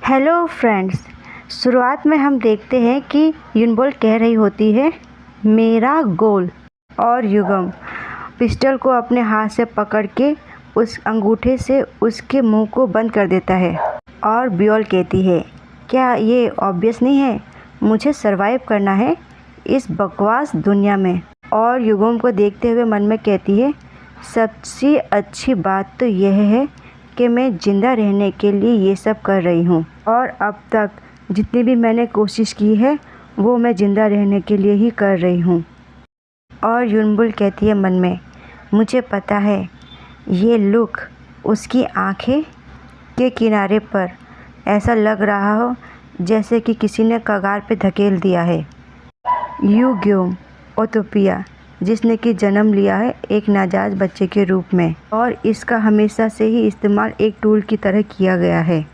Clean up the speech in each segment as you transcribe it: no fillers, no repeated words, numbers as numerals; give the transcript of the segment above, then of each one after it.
Hello friends. शुरुआत में हम देखते हैं कि युनबोल कह रही होती है मेरा गोल, और युगम पिस्टल को अपने हाथ से पकड़ के उस अंगूठे से उसके मुंह को बंद कर देता है। और बियोल कहती है क्या ये ऑब्वियस नहीं है, मुझे सरवाइव करना है इस बकवास दुनिया में। और युगम को देखते हुए मन में कहती है सबसे अच्छी बात तो यह है कि मैं ज़िंदा रहने के लिए ये सब कर रही हूँ, और अब तक जितनी भी मैंने कोशिश की है वो मैं ज़िंदा रहने के लिए ही कर रही हूँ। और युनबोल कहती है मन में मुझे पता है ये लुक उसकी आँखें के किनारे पर ऐसा लग रहा हो जैसे कि किसी ने कगार पे धकेल दिया है। युग्योम ओटोपिया जिसने कि जन्म लिया है एक नाजायज़ बच्चे के रूप में, और इसका हमेशा से ही इस्तेमाल एक टूल की तरह किया गया है।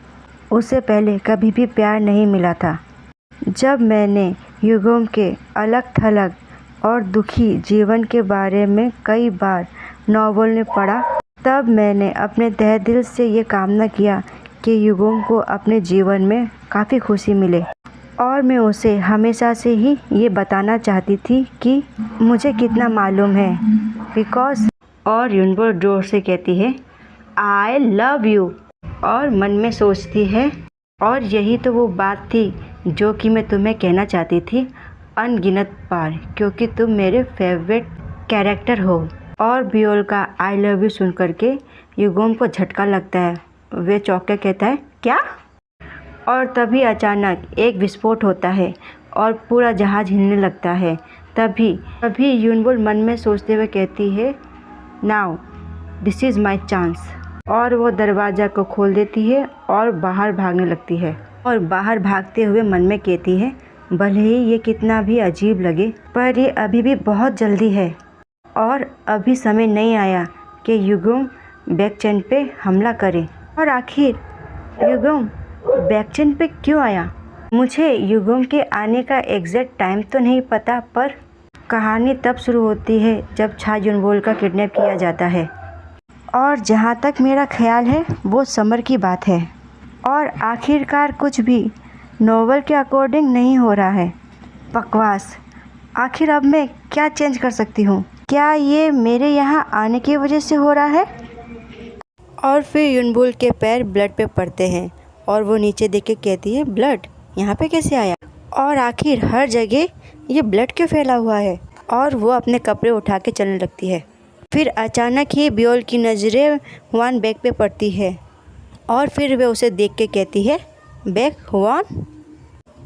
उसे पहले कभी भी प्यार नहीं मिला था। जब मैंने युगोम के अलग थलग और दुखी जीवन के बारे में कई बार नॉवल में पढ़ा, तब मैंने अपने तहे दिल से ये कामना किया कि युगोम को अपने जीवन में काफ़ी खुशी मिले, और मैं उसे हमेशा से ही ये बताना चाहती थी कि मुझे कितना मालूम है बिकॉज। और युनबोल जोर से कहती है आई लव यू, और मन में सोचती है और यही तो वो बात थी जो कि मैं तुम्हें कहना चाहती थी अनगिनत बार, क्योंकि तुम मेरे फेवरेट कैरेक्टर हो। और बियोल का आई लव यू सुन करके युगोम को झटका लगता है। वे चौंक के कहता है क्या? और तभी अचानक एक विस्फोट होता है और पूरा जहाज़ हिलने लगता है। तभी युनबोल मन में सोचते हुए कहती है now this is my chance, और वो दरवाज़ा को खोल देती है और बाहर भागने लगती है। और बाहर भागते हुए मन में कहती है भले ही ये कितना भी अजीब लगे पर ये अभी भी बहुत जल्दी है, और अभी समय नहीं आया कि युगोम बैकचेन पे हमला करे। और आखिर युगोम बैकचेन पे क्यों आया? मुझे युगोम के आने का एग्जैक्ट टाइम तो नहीं पता, पर कहानी तब शुरू होती है जब छा युनबोल का किडनैप किया जाता है, और जहाँ तक मेरा ख्याल है वो समर की बात है। और आखिरकार कुछ भी नोवेल के अकॉर्डिंग नहीं हो रहा है। बकवास। आखिर अब मैं क्या चेंज कर सकती हूँ? क्या ये मेरे यहाँ आने की वजह से हो रहा है? और फिर युनबोल के पैर ब्लड पे पड़ते हैं और वो नीचे देख के कहती है ब्लड यहाँ पे कैसे आया, और आखिर हर जगह ये ब्लड क्यों फैला हुआ है? और वो अपने कपड़े उठा के चलने लगती है। फिर अचानक ही बियोल की नज़रें हुआन बैग पे पड़ती है, और फिर वे उसे देख के कहती है बैग हुआन?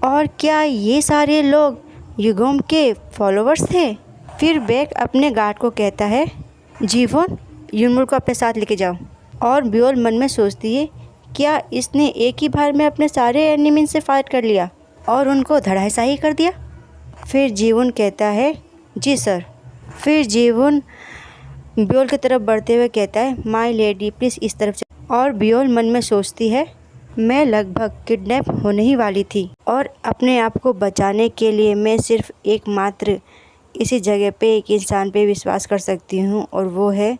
और क्या ये सारे लोग युगोम के फॉलोअर्स थे? फिर बैग अपने गार्ड को कहता है जीवोन युनबोल को अपने साथ लेके जाओ। और बियोल मन में सोचती है क्या इसने एक ही बार में अपने सारे एनिमी से फाइट कर लिया और उनको धड़ाशाही कर दिया? फिर जीवन कहता है जी सर। फिर जीवन बियोल की तरफ बढ़ते हुए कहता है माय लेडी प्लीज़ इस तरफ से। और बियोल मन में सोचती है मैं लगभग किडनैप होने ही वाली थी, और अपने आप को बचाने के लिए मैं सिर्फ एकमात्र इसी जगह पे एक इंसान पे विश्वास कर सकती हूँ, और वो है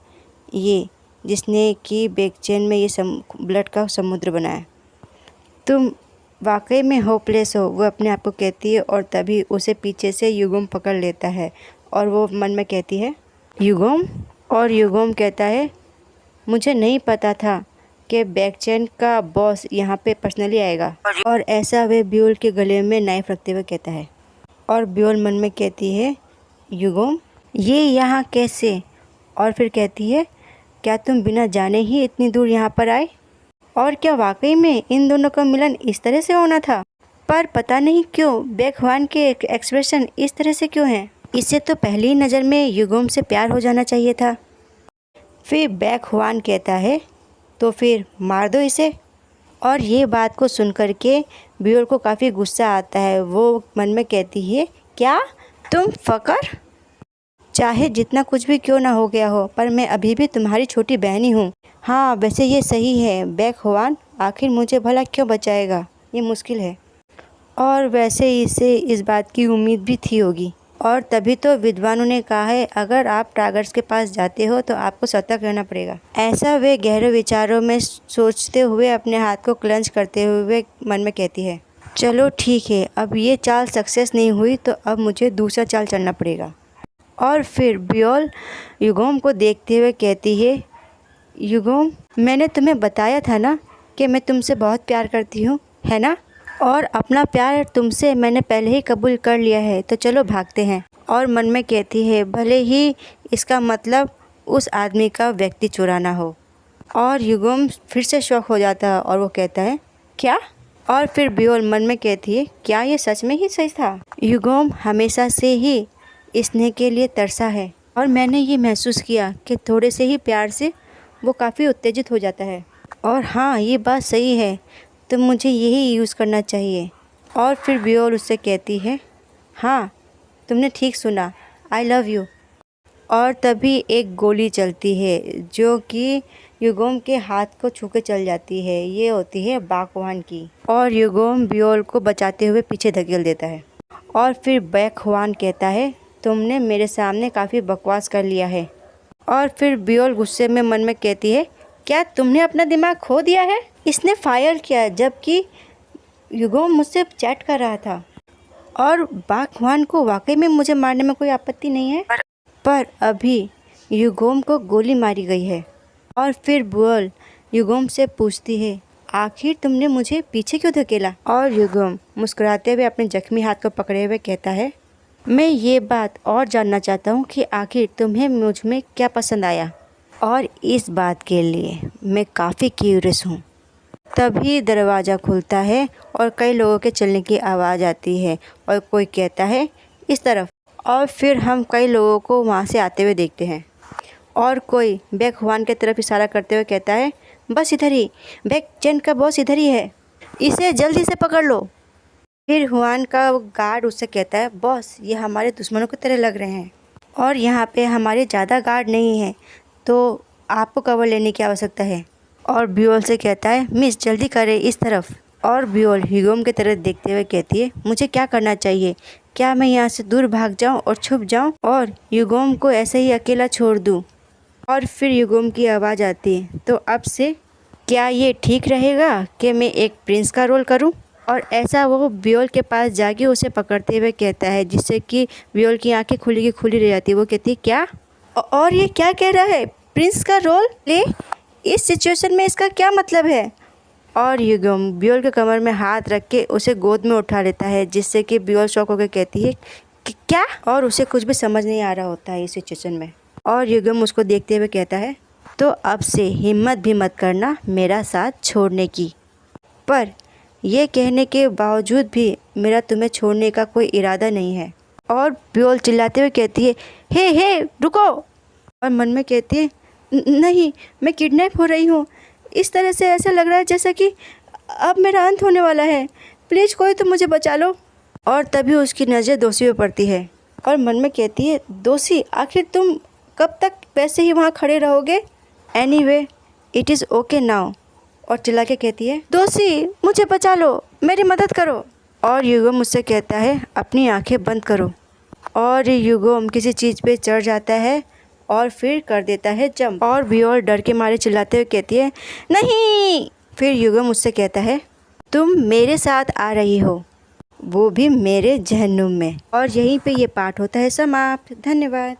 ये जिसने कि बैकचेन में ये ब्लड का समुद्र बनाया। तुम वाकई में होपलेस हो, वो अपने आप को कहती है, और तभी उसे पीछे से युगोम पकड़ लेता है और वो मन में कहती है युगोम। और युगोम कहता है मुझे नहीं पता था कि बैकचेन का बॉस यहाँ पे पर्सनली आएगा, और ऐसा वे बियोल के गले में नाइफ रखते हुए कहता है। और बियोल मन में कहती है युगोम ये यहाँ कैसे? और फिर कहती है क्या तुम बिना जाने ही इतनी दूर यहाँ पर आए? और क्या वाकई में इन दोनों का मिलन इस तरह से होना था? पर पता नहीं क्यों बैक हुआन के एक्सप्रेशन इस तरह से क्यों हैं? इससे तो पहली नज़र में युगोम से प्यार हो जाना चाहिए था। फिर बैक हुआन कहता है तो फिर मार दो इसे। और ये बात को सुन कर के बियोल को काफ़ी गुस्सा आता है। वो मन में कहती है क्या तुम फकर? चाहे जितना कुछ भी क्यों ना हो गया हो, पर मैं अभी भी तुम्हारी छोटी बहन ही हूँ। हाँ वैसे ये सही है बैक हुआन, आखिर मुझे भला क्यों बचाएगा, ये मुश्किल है। और वैसे इसे इस बात की उम्मीद भी थी होगी। और तभी तो विद्वानों ने कहा है, अगर आप टाइगर्स के पास जाते हो तो आपको सतर्क रहना पड़ेगा। ऐसा वे गहरे विचारों में सोचते हुए अपने हाथ को क्लेंच करते हुए मन में कहती है, चलो ठीक है, अब ये चाल सक्सेस नहीं हुई तो अब मुझे दूसरा चाल चलना पड़ेगा। और फिर बियोल युगोम को देखते हुए कहती है, युगोम, मैंने तुम्हें बताया था ना कि मैं तुमसे बहुत प्यार करती हूँ, है ना? और अपना प्यार तुमसे मैंने पहले ही कबूल कर लिया है, तो चलो भागते हैं। और मन में कहती है, भले ही इसका मतलब उस आदमी का व्यक्ति चुराना हो। और युगोम फिर से शौक हो जाता है और वो कहता है, क्या? और फिर बियोल मन में कहती है, क्या ये सच में ही सही था? युगोम हमेशा से ही स्नेह के लिए तरसा है और मैंने ये महसूस किया कि थोड़े से ही प्यार से वो काफ़ी उत्तेजित हो जाता है। और हाँ, ये बात सही है, तो मुझे यही यूज़ करना चाहिए। और फिर बियोल उससे कहती है, हाँ तुमने ठीक सुना, आई लव यू। और तभी एक गोली चलती है जो कि युगोम के हाथ को छू के चल जाती है। ये होती है बाकवान की। और युगोम बियोल को बचाते हुए पीछे धकेल देता है। और फिर बैकवान कहता है, तुमने मेरे सामने काफ़ी बकवास कर लिया है। और फिर बियोल गुस्से में मन में कहती है, क्या तुमने अपना दिमाग खो दिया है? इसने फायर किया जबकि युगोम मुझसे चैट कर रहा था और बाकवान को वाकई में मुझे मारने में कोई आपत्ति नहीं है, पर अभी युगोम को गोली मारी गई है। और फिर बियोल युगोम से पूछती है, आखिर तुमने मुझे पीछे क्यों धकेला? और युगोम मुस्कुराते हुए अपने जख्मी हाथ को पकड़े हुए कहता है, मैं ये बात और जानना चाहता हूँ कि आखिर तुम्हें मुझ में क्या पसंद आया, और इस बात के लिए मैं काफ़ी क्यूरियस हूँ। तभी दरवाज़ा खुलता है और कई लोगों के चलने की आवाज़ आती है और कोई कहता है, इस तरफ। और फिर हम कई लोगों को वहाँ से आते हुए देखते हैं और कोई बैकवान की तरफ इशारा करते हुए कहता है, बस इधर ही, बैक चैन का बॉस इधर ही है, इसे जल्दी से पकड़ लो। फिर हुआन का गार्ड उससे कहता है, बॉस ये हमारे दुश्मनों की तरह लग रहे हैं और यहाँ पे हमारे ज़्यादा गार्ड नहीं हैं, तो आपको कवर लेने की आवश्यकता है। और बियोल से कहता है, मिस जल्दी करें, इस तरफ। और बियोल युगोम की तरफ देखते हुए कहती है, मुझे क्या करना चाहिए? क्या मैं यहाँ से दूर भाग जाऊँ और छुप जाऊँ और युगोम को ऐसे ही अकेला छोड़ दूँ? और फिर युगोम की आवाज़ आती है, तो अब से क्या ये ठीक रहेगा कि मैं एक प्रिंस का रोल करूं? और ऐसा वो बियोल के पास जाके उसे पकड़ते हुए कहता है, जिससे कि बियोल की आंखें खुली की खुली रह जाती है। वो कहती है, क्या? और ये क्या कह रहा है, प्रिंस का रोल ले? इस सिचुएशन में इसका क्या मतलब है? और युगोम बियोल के कमर में हाथ रख के उसे गोद में उठा लेता है, जिससे कि बियोल शॉक होकर कहती है कि क्या? और उसे कुछ भी समझ नहीं आ रहा होता है इस सिचुएशन में। और युगोम उसको देखते हुए कहता है, तो अब से हिम्मत भी मत करना मेरा साथ छोड़ने की। पर यह कहने के बावजूद भी मेरा तुम्हें छोड़ने का कोई इरादा नहीं है। और बियोल चिल्लाते हुए कहती है, हे रुको। और मन में कहती है, नहीं, मैं किडनैप हो रही हूँ। इस तरह से ऐसा लग रहा है जैसा कि अब मेरा अंत होने वाला है, प्लीज़ कोई तो मुझे बचा लो। और तभी उसकी नज़र दोषी पर पड़ती है और मन में कहती है, दोषी, आखिर तुम कब तक वैसे ही वहाँ खड़े रहोगे? Anyway it is okay now. और चिल्ला के कहती है, दोषी मुझे बचा लो, मेरी मदद करो। और युगोम मुझसे कहता है, अपनी आंखें बंद करो। और युगोम किसी चीज़ पे चढ़ जाता है और फिर कर देता है जंप। और बियोल डर के मारे चिल्लाते हुए कहती है, नहीं। फिर युगोम मुझसे कहता है, तुम मेरे साथ आ रही हो, वो भी मेरे जहन्नुम में। और यहीं पे ये पाठ होता है समाप्त। धन्यवाद।